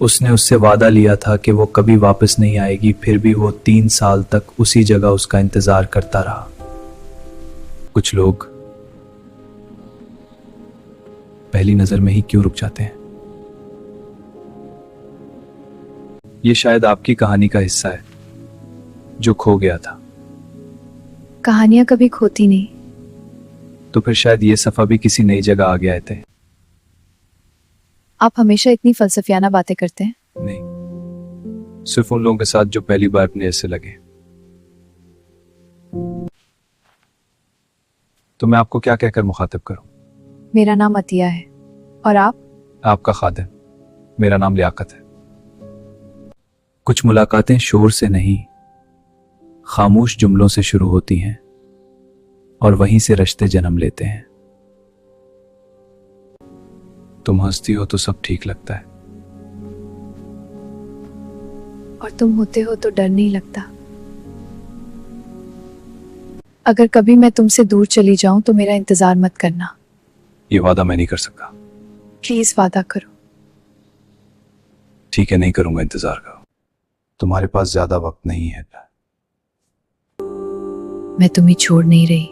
उसने उससे वादा लिया था कि वो कभी वापस नहीं आएगी, फिर भी वो 3 साल तक उसी जगह उसका इंतजार करता रहा। कुछ लोग पहली नजर में ही क्यों रुक जाते हैं? ये शायद आपकी कहानी का हिस्सा है जो खो गया था। कहानियां कभी खोती नहीं। तो फिर शायद ये सफा भी किसी नई जगह आ गए थे। आप हमेशा इतनी फलसफियाना बातें करते हैं। नहीं, सिर्फ उन लोगों के साथ जो पहली बार अपने ऐसे लगे। तो मैं आपको क्या कहकर मुखातिब करूं? मेरा नाम अतिया है। और आप? आपका खादिम। मेरा नाम लियाकत है। कुछ मुलाकातें शोर से नहीं, खामोश जुमलों से शुरू होती हैं और वहीं से रिश्ते जन्म लेते हैं। तुम हंसती हो तो सब ठीक लगता है, और तुम होते हो तो डर नहीं लगता। अगर कभी मैं तुमसे दूर चली जाऊं तो मेरा इंतजार मत करना। ये वादा मैं नहीं कर सकता। प्लीज वादा करो। ठीक है, नहीं करूंगा इंतजार का। तुम्हारे पास ज्यादा वक्त नहीं है। मैं तुम्हें छोड़ नहीं रही,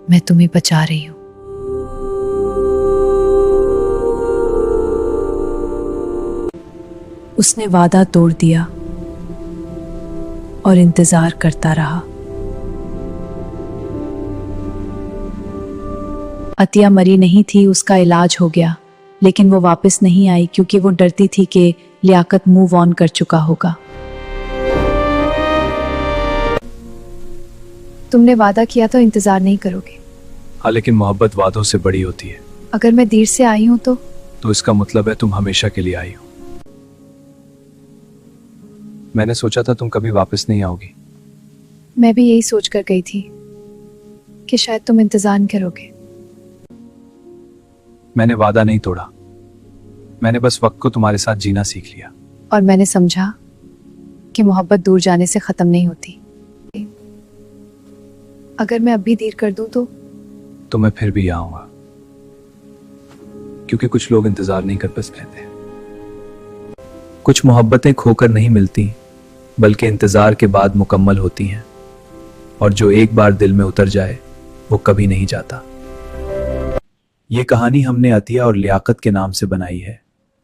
मैं तुम्हें बचा रही हूं। उसने वादा तोड़ दिया और इंतजार करता रहा। अतिया मरी नहीं थी, उसका इलाज हो गया, लेकिन वो वापस नहीं आई क्योंकि वो डरती थी कि लियाकत मूव ऑन कर चुका होगा। तुमने वादा किया तो इंतजार नहीं करोगे। हाँ, लेकिन मोहब्बत वादों से बड़ी होती है। अगर मैं देर से आई हूं तो इसका मतलब है तुम हमेशा के लिए आई हो। मैंने सोचा था तुम कभी वापस नहीं आओगी। मैं भी यही सोच कर गई थी कि शायद तुम इंतजार करोगे। मैंने वादा नहीं तोड़ा, मैंने बस वक्त को तुम्हारे साथ जीना सीख लिया। और मैंने समझा कि मोहब्बत दूर जाने से खत्म नहीं होती। अगर मैं अभी देर कर दूं तो मैं फिर भी आऊंगा, क्योंकि कुछ लोग इंतजार नहीं कर बस रहते हैं। कुछ मोहब्बतें खोकर नहीं मिलती, बल्कि इंतजार के बाद मुकम्मल होती हैं, और जो एक बार दिल में उतर जाए वो कभी नहीं जाता। ये कहानी हमने अतिया और लियाकत के नाम से बनाई है।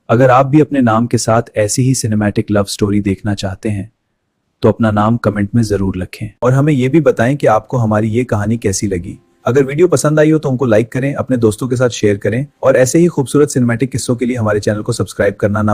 अगर आप भी अपने नाम के साथ ऐसी ही सिनेमैटिक लव स्टोरी देखना चाहते हैं तो अपना नाम कमेंट में जरूर लिखें, और हमें यह भी बताएं कि आपको हमारी ये कहानी कैसी लगी। अगर वीडियो पसंद आई हो तो उनको लाइक करें, अपने दोस्तों के साथ शेयर करें, और ऐसे ही खूबसूरत सिनेमैटिक किस्सों के लिए हमारे चैनल को सब्सक्राइब करना ना